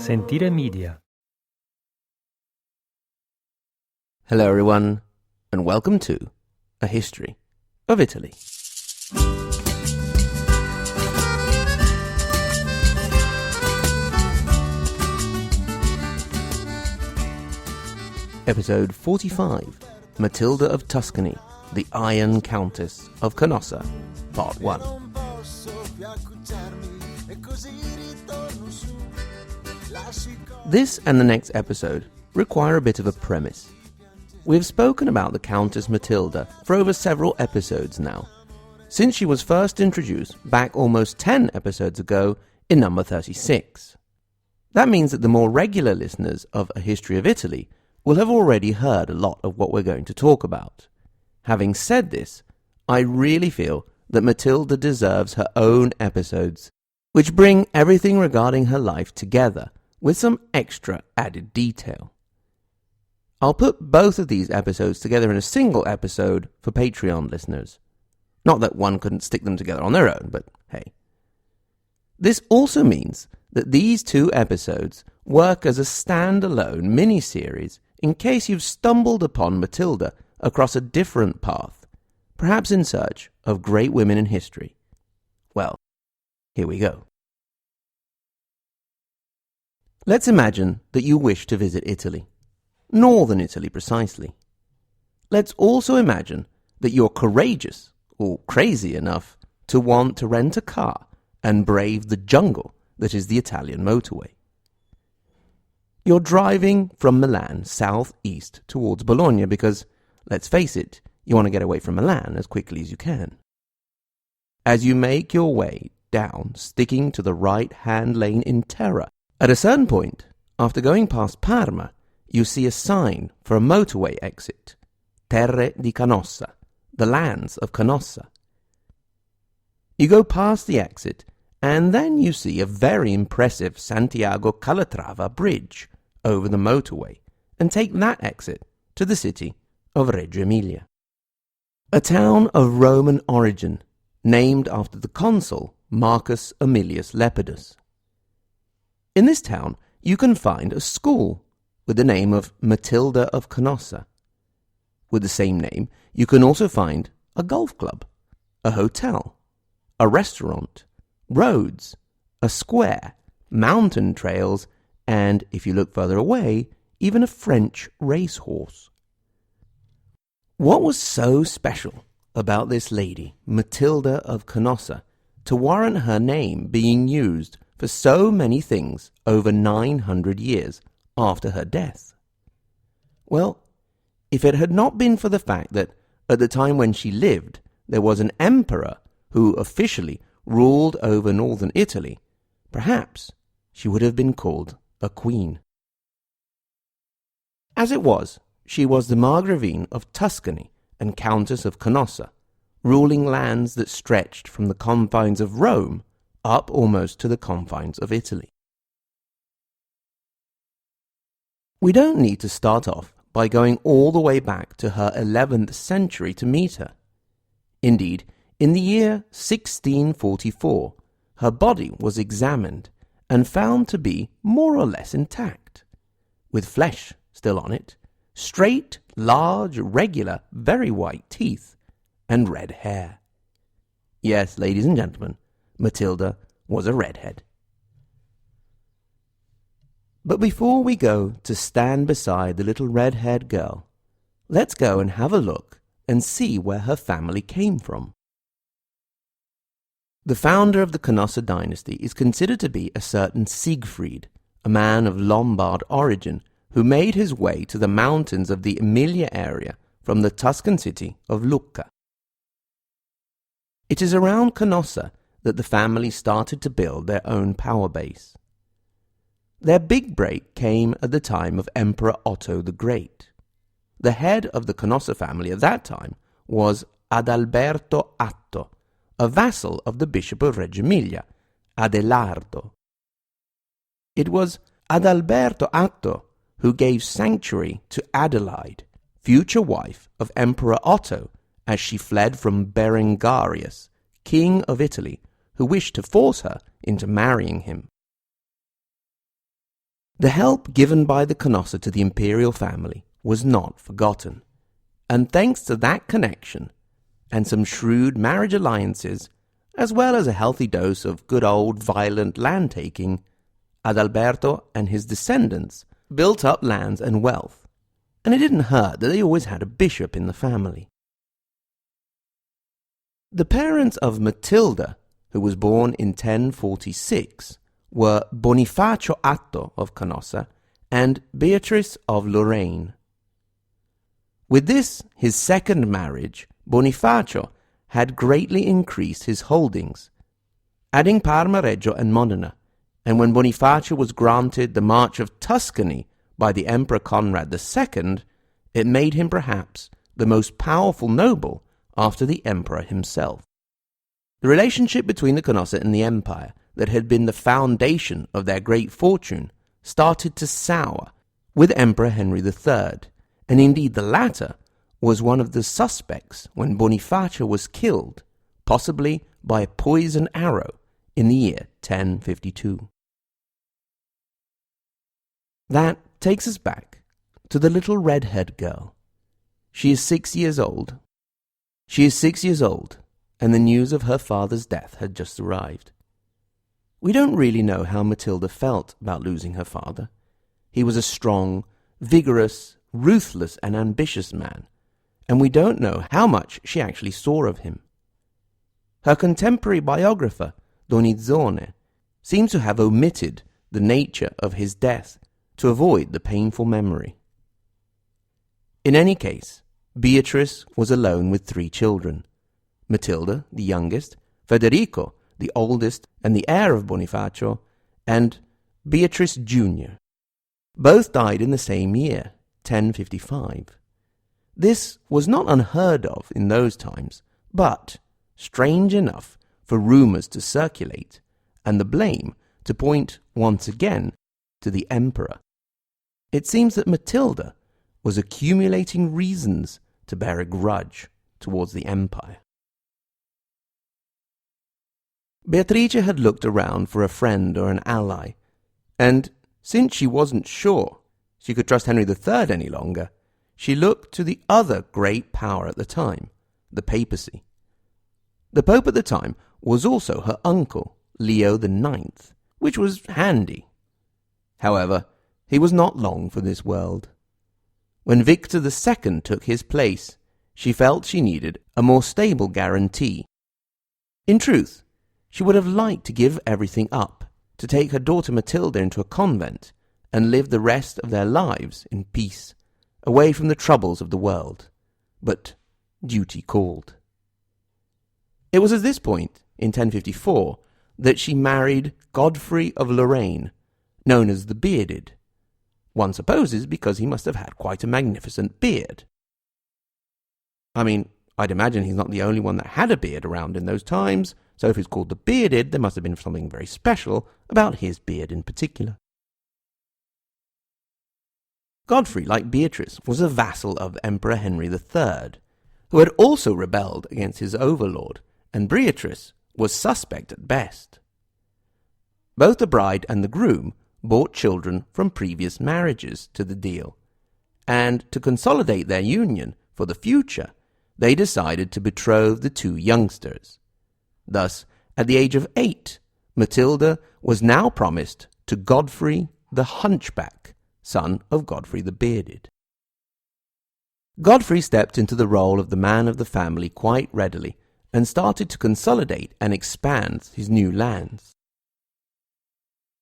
Sentire Media. Hello everyone, and welcome to A History of Italy. Episode 45, Matilda of Tuscany, the Iron Countess of Canossa, Part 1. This and the next episode require a bit of a premise. We've spoken about the Countess Matilda for over several episodes now, since she was first introduced back almost 10 episodes ago in number 36. That means that the more regular listeners of A History of Italy will have already heard a lot of what we're going to talk about. Having said this, I really feel that Matilda deserves her own episodes, which bring everything regarding her life together with some extra added detail. I'll put both of these episodes together in a single episode for Patreon listeners. Not that one couldn't stick them together on their own, but hey. This also means that these two episodes work as a standalone mini-series in case you've stumbled upon Matilda across a different path, perhaps in search of great women in history. Well, here we go. Let's imagine that you wish to visit Italy. Northern Italy, precisely. Let's also imagine that you're courageous or crazy enough to want to rent a car and brave the jungle that is the Italian motorway. You're driving from Milan southeast towards Bologna because, let's face it, you want to get away from Milan as quickly as you can. As you make your way down, sticking to the right-hand lane in terror, at a certain point, after going past Parma, you see a sign for a motorway exit, Terre di Canossa, the lands of Canossa. You go past the exit, and then you see a very impressive Santiago Calatrava bridge over the motorway, and take that exit to the city of Reggio Emilia. A town of Roman origin, named after the consul Marcus Aemilius Lepidus. In this town, you can find a school with the name of Matilda of Canossa. With the same name, you can also find a golf club, a hotel, a restaurant, roads, a square, mountain trails, and, if you look further away, even a French racehorse. What was so special about this lady, Matilda of Canossa, to warrant her name being used for so many things over 900 years after her death? Well, if it had not been for the fact that at the time when she lived, there was an emperor who officially ruled over northern Italy, perhaps she would have been called a queen. As it was, she was the Margravine of Tuscany and Countess of Canossa, ruling lands that stretched from the confines of Rome up almost to the confines of Italy. We don't need to start off by going all the way back to her 11th century to meet her. Indeed, in the year 1644, her body was examined and found to be more or less intact, with flesh still on it, straight, large, regular, very white teeth, and red hair. Yes, ladies and gentlemen, Matilda was a redhead. But before we go to stand beside the little red-haired girl, let's go and have a look and see where her family came from. The founder of the Canossa dynasty is considered to be a certain Siegfried, a man of Lombard origin who made his way to the mountains of the Emilia area from the Tuscan city of Lucca. It is around Canossa that the family started to build their own power base. Their big break came at the time of Emperor Otto the Great. The head of the Canossa family at that time was Adalberto Atto, a vassal of the Bishop of Reggio Emilia, Adelardo. It was Adalberto Atto who gave sanctuary to Adelaide, future wife of Emperor Otto, as she fled from Berengarius, king of Italy, who wished to force her into marrying him. The help given by the Canossa to the imperial family was not forgotten, and thanks to that connection and some shrewd marriage alliances, as well as a healthy dose of good old violent land-taking, Adalberto and his descendants built up lands and wealth, and it didn't hurt that they always had a bishop in the family. The parents of Matilda, who was born in 1046, were Bonifacio Atto of Canossa and Beatrice of Lorraine. With this, his second marriage, Bonifacio had greatly increased his holdings, adding Parma, Reggio and Modena, and when Bonifacio was granted the March of Tuscany by the Emperor Conrad II, it made him perhaps the most powerful noble after the emperor himself. The relationship between the Canossa and the empire that had been the foundation of their great fortune started to sour with Emperor Henry III, and indeed the latter was one of the suspects when Bonifacio was killed, possibly by a poisoned arrow, in the year 1052. That takes us back to the little red-haired girl. She is 6 years old. And the news of her father's death had just arrived. We don't really know how Matilda felt about losing her father. He was a strong, vigorous, ruthless and ambitious man, and we don't know how much she actually saw of him. Her contemporary biographer, Donizzone, seems to have omitted the nature of his death to avoid the painful memory. In any case, Beatrice was alone with 3 children: Matilda, the youngest, Federico, the oldest and the heir of Bonifacio, and Beatrice Jr. Both died in the same year, 1055. This was not unheard of in those times, but strange enough for rumours to circulate, and the blame to point once again to the emperor. It seems that Matilda was accumulating reasons to bear a grudge towards the empire. Beatrice had looked around for a friend or an ally, and since she wasn't sure she could trust Henry III any longer, she looked to the other great power at the time, the papacy. The Pope at the time was also her uncle, Leo IX, which was handy. However, he was not long for this world. When Victor II took his place, she felt she needed a more stable guarantee. In truth, she would have liked to give everything up, to take her daughter Matilda into a convent, and live the rest of their lives in peace, away from the troubles of the world. But duty called. It was at this point, in 1054, that she married Godfrey of Lorraine, known as the Bearded. One supposes because he must have had quite a magnificent beard. I mean, I'd imagine he's not the only one that had a beard around in those times, so if he's called the Bearded, there must have been something very special about his beard in particular. Godfrey, like Beatrice, was a vassal of Emperor Henry III, who had also rebelled against his overlord, and Beatrice was suspect at best. Both the bride and the groom brought children from previous marriages to the deal, and to consolidate their union for the future, they decided to betroth the 2 youngsters. Thus, at the age of 8, Matilda was now promised to Godfrey the Hunchback, son of Godfrey the Bearded. Godfrey stepped into the role of the man of the family quite readily and started to consolidate and expand his new lands.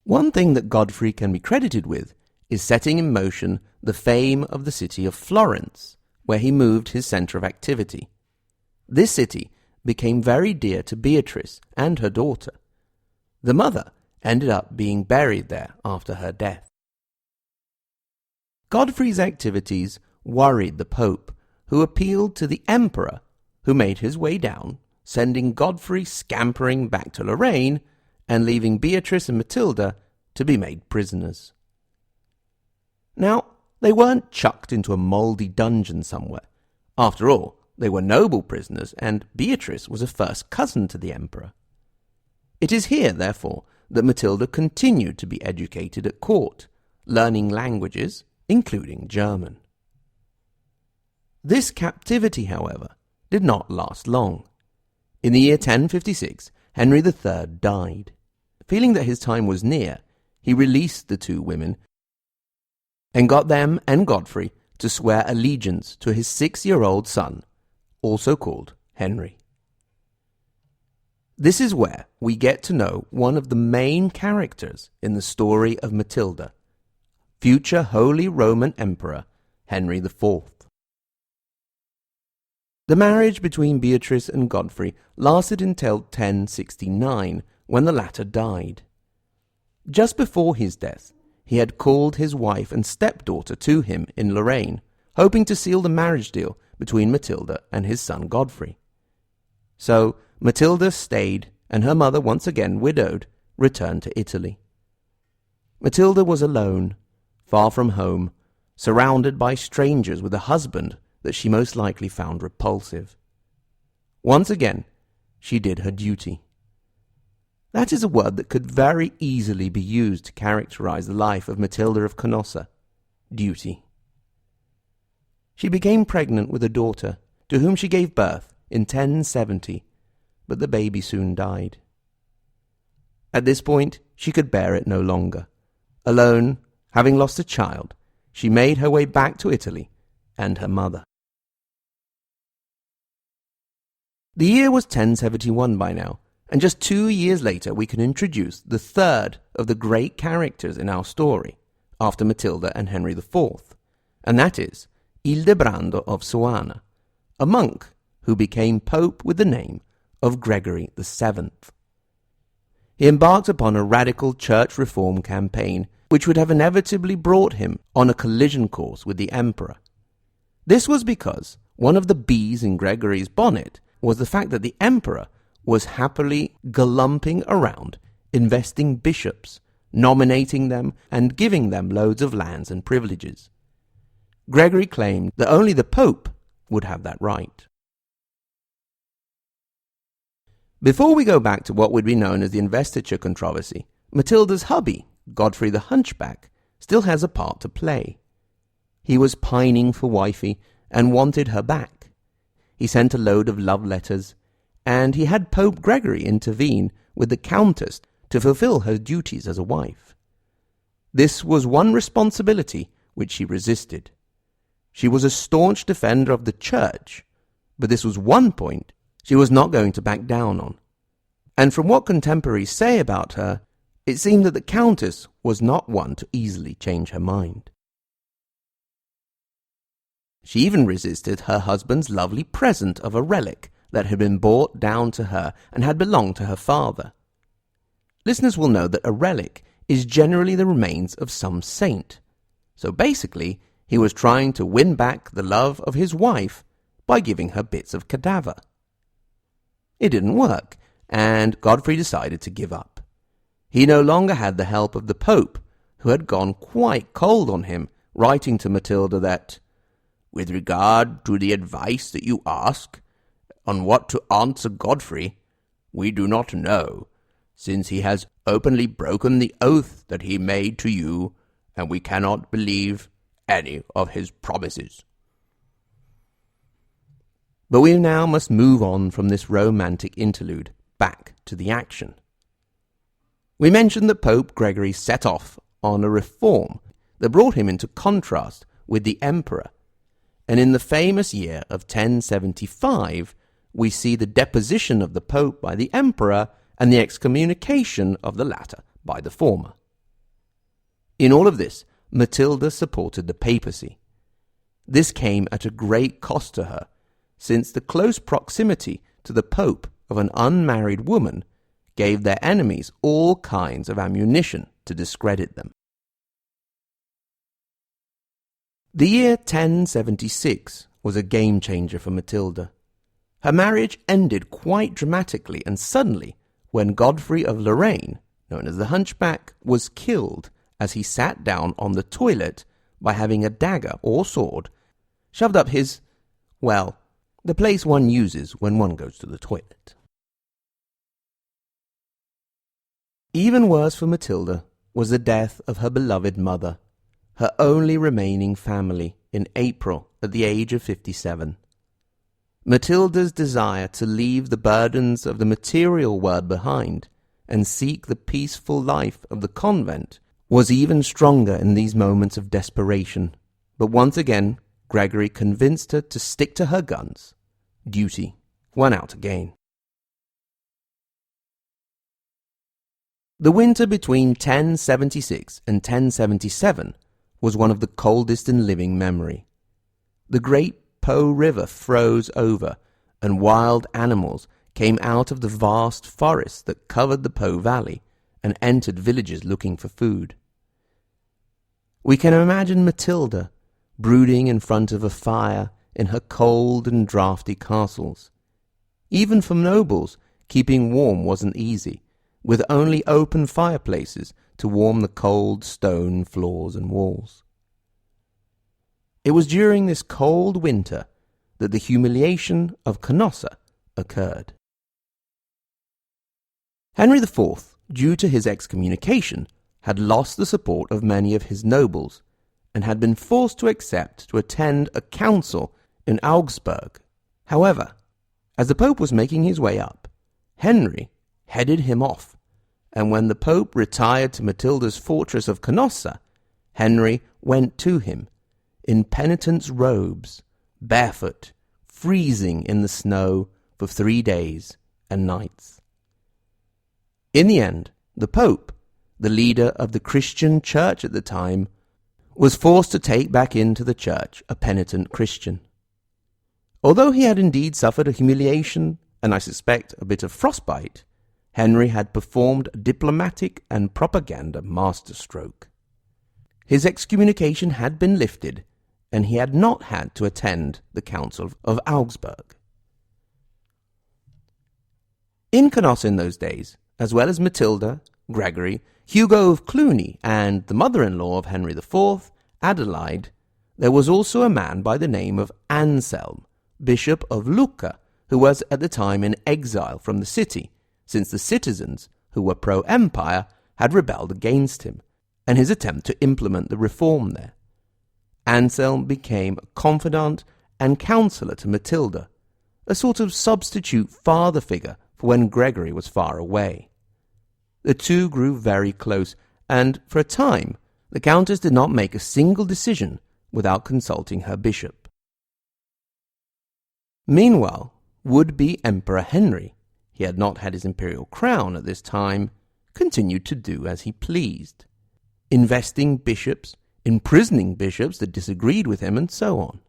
One thing that Godfrey can be credited with is setting in motion the fame of the city of Florence, where he moved his centre of activity. This city became very dear to Beatrice and her daughter. The mother ended up being buried there after her death. Godfrey's activities worried the Pope, who appealed to the Emperor, who made his way down, sending Godfrey scampering back to Lorraine and leaving Beatrice and Matilda to be made prisoners. Now, they weren't chucked into a mouldy dungeon somewhere. After all, they were noble prisoners, and Beatrice was a first cousin to the Emperor. It is here, therefore, that Matilda continued to be educated at court, learning languages, including German. This captivity, however, did not last long. In the year 1056, Henry III died. Feeling that his time was near, he released the two women and got them and Godfrey to swear allegiance to his 6-year-old son, also called Henry. This is where we get to know one of the main characters in the story of Matilda, future Holy Roman Emperor Henry IV. The marriage between Beatrice and Godfrey lasted until 1069, when the latter died. Just before his death, he had called his wife and stepdaughter to him in Lorraine, hoping to seal the marriage deal between Matilda and his son Godfrey. So Matilda stayed, and her mother, once again widowed, returned to Italy. Matilda was alone, far from home, surrounded by strangers with a husband that she most likely found repulsive. Once again, she did her duty. That is a word that could very easily be used to characterize the life of Matilda of Canossa: duty. She became pregnant with a daughter, to whom she gave birth in 1070, but the baby soon died. At this point, she could bear it no longer. Alone, having lost a child, she made her way back to Italy and her mother. The year was 1071 by now, and just 2 years later we can introduce the third of the great characters in our story, after Matilda and Henry IV, and that is Ildebrando of Suana, a monk who became pope with the name of Gregory VII. He embarked upon a radical church reform campaign which would have inevitably brought him on a collision course with the emperor. This was because one of the bees in Gregory's bonnet was the fact that the emperor was happily galumping around, investing bishops, nominating them, and giving them loads of lands and privileges. Gregory claimed that only the Pope would have that right. Before we go back to what would be known as the investiture controversy, Matilda's hubby, Godfrey the Hunchback, still has a part to play. He was pining for wifey and wanted her back. He sent a load of love letters, and he had Pope Gregory intervene with the countess to fulfill her duties as a wife. This was one responsibility which she resisted. She was a staunch defender of the church, but this was one point she was not going to back down on. And from what contemporaries say about her, it seemed that the countess was not one to easily change her mind. She even resisted her husband's lovely present of a relic that had been brought down to her and had belonged to her father. Listeners will know that a relic is generally the remains of some saint. So basically, he was trying to win back the love of his wife by giving her bits of cadaver. It didn't work, and Godfrey decided to give up. He no longer had the help of the Pope, who had gone quite cold on him, writing to Matilda that, "With regard to the advice that you ask, on what to answer Godfrey, we do not know, since he has openly broken the oath that he made to you, and we cannot believe any of his promises." But we now must move on from this romantic interlude back to the action. We mentioned that Pope Gregory set off on a reform that brought him into contrast with the emperor, and in the famous year of 1075, we see the deposition of the Pope by the emperor and the excommunication of the latter by the former. In all of this, Matilda supported the papacy. This came at a great cost to her, since the close proximity to the Pope of an unmarried woman gave their enemies all kinds of ammunition to discredit them. The year 1076 was a game-changer for Matilda. Her marriage ended quite dramatically and suddenly when Godfrey of Lorraine, known as the Hunchback, was killed as he sat down on the toilet by having a dagger or sword shoved up his, well, the place one uses when one goes to the toilet. Even worse for Matilda was the death of her beloved mother, her only remaining family, in April at the age of 57. Matilda's desire to leave the burdens of the material world behind and seek the peaceful life of the convent was even stronger in these moments of desperation. But once again, Gregory convinced her to stick to her guns. Duty won out again. The winter between 1076 and 1077 was one of the coldest in living memory. The great Po River froze over, and wild animals came out of the vast forests that covered the Po Valley and entered villages looking for food. We can imagine Matilda brooding in front of a fire in her cold and draughty castles. Even for nobles, keeping warm wasn't easy, with only open fireplaces to warm the cold stone floors and walls. It was during this cold winter that the humiliation of Canossa occurred. Henry IV, due to his excommunication, had lost the support of many of his nobles and had been forced to accept to attend a council in Augsburg. However, as the Pope was making his way up, Henry headed him off, and when the Pope retired to Matilda's fortress of Canossa, Henry went to him, in penitent's robes, barefoot, freezing in the snow for 3 days and nights. In the end, the Pope, the leader of the Christian church at the time, was forced to take back into the church a penitent Christian. Although he had indeed suffered a humiliation, and I suspect a bit of frostbite, Henry had performed a diplomatic and propaganda masterstroke. His excommunication had been lifted, and he had not had to attend the Council of Augsburg. In Canossa in those days, as well as Matilda, Gregory, Hugo of Cluny, and the mother-in-law of Henry IV, Adelaide, there was also a man by the name of Anselm, Bishop of Lucca, who was at the time in exile from the city, since the citizens, who were pro-empire, had rebelled against him, and his attempt to implement the reform there. Anselm became a confidant and counsellor to Matilda, a sort of substitute father figure for when Gregory was far away. The two grew very close, and for a time the countess did not make a single decision without consulting her bishop. Meanwhile, would-be Emperor Henry, he had not had his imperial crown at this time, continued to do as he pleased, investing bishops, imprisoning bishops that disagreed with him, and so on.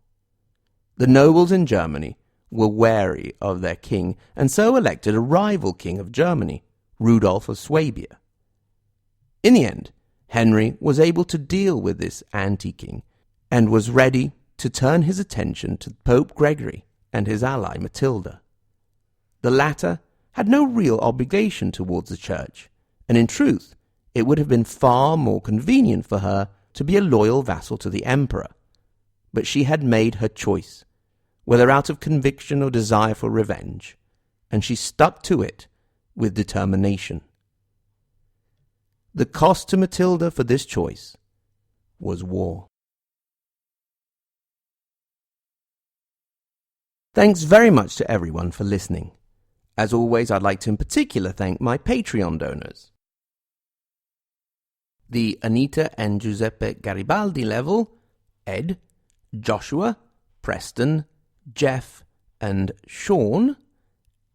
The nobles in Germany were wary of their king, and so elected a rival king of Germany, Rudolf of Swabia. In the end, Henry was able to deal with this anti-king, and was ready to turn his attention to Pope Gregory and his ally Matilda. The latter had no real obligation towards the church, and in truth, it would have been far more convenient for her to be a loyal vassal to the emperor. But she had made her choice, whether out of conviction or desire for revenge, and she stuck to it with determination. The cost to Matilda for this choice was war. Thanks very much to everyone for listening. As always, I'd like to in particular thank my Patreon donors. The Anita and Giuseppe Garibaldi level, Ed, Joshua, Preston, Jeff, and Sean.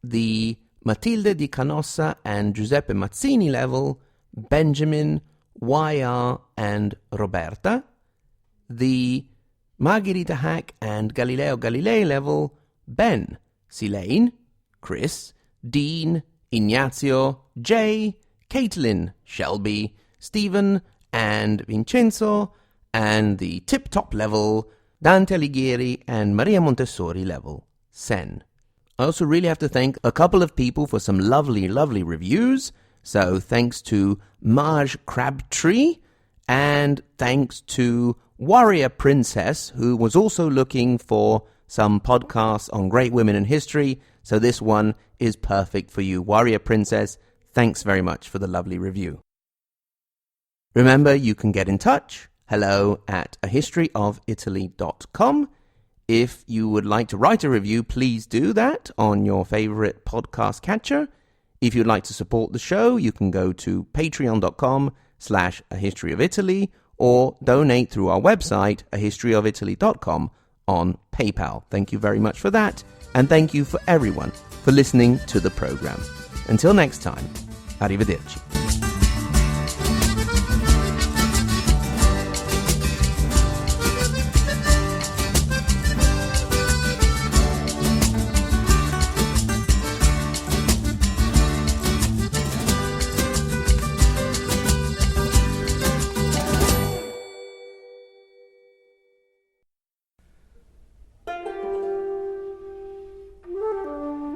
The Matilda di Canossa and Giuseppe Mazzini level, Benjamin, YR, and Roberta. The Margherita Hack and Galileo Galilei level, Ben, Silane, Chris, Dean, Ignazio, Jay, Caitlin, Shelby, Stephen, and Vincenzo, and the tip-top level, Dante Alighieri and Maria Montessori level, Sen. I also really have to thank a couple of people for some lovely, lovely reviews. So thanks to Marge Crabtree, and thanks to Warrior Princess, who was also looking for some podcasts on great women in history. So this one is perfect for you, Warrior Princess. Thanks very much for the lovely review. Remember, you can get in touch hello@ahistoryofitaly.com. If you would like to write a review, please do that on your favorite podcast catcher. If you'd like to support the show, you can go to patreon.com/ahistoryofitaly or donate through our website, ahistoryofitaly.com, on PayPal. Thank you very much for that, and thank you for everyone for listening to the program. Until next time, arrivederci.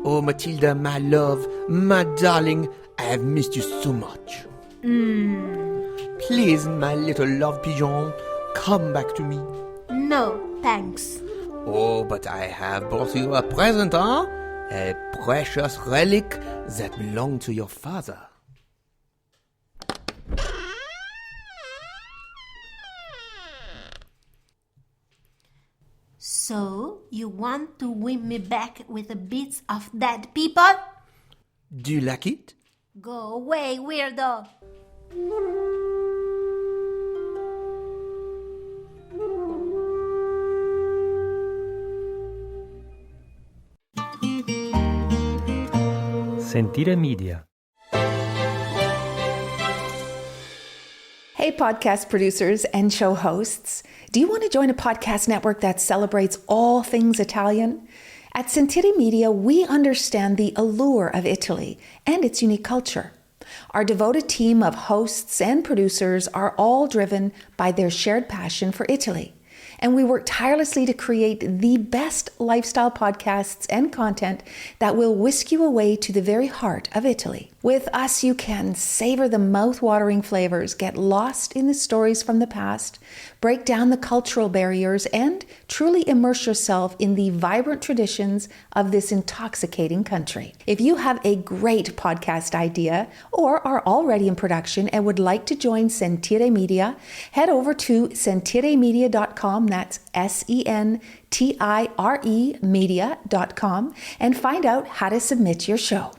Oh, Matilda, my love, my darling, I have missed you so much. Please, my little love pigeon, come back to me. No, thanks. Oh, but I have brought you a present, huh? A precious relic that belonged to your father. So, you want to win me back with the bits of dead people? Do you like it? Go away, weirdo! Sentire Media. Hey, podcast producers and show hosts. Do you want to join a podcast network that celebrates all things Italian? At Sentire Media, we understand the allure of Italy and its unique culture. Our devoted team of hosts and producers are all driven by their shared passion for Italy. And we work tirelessly to create the best lifestyle podcasts and content that will whisk you away to the very heart of Italy. With us, you can savor the mouth-watering flavors, get lost in the stories from the past, break down the cultural barriers, and truly immerse yourself in the vibrant traditions of this intoxicating country. If you have a great podcast idea or are already in production and would like to join Sentire Media, head over to sentiremedia.com, that's SENTIRE media.com, and find out how to submit your show.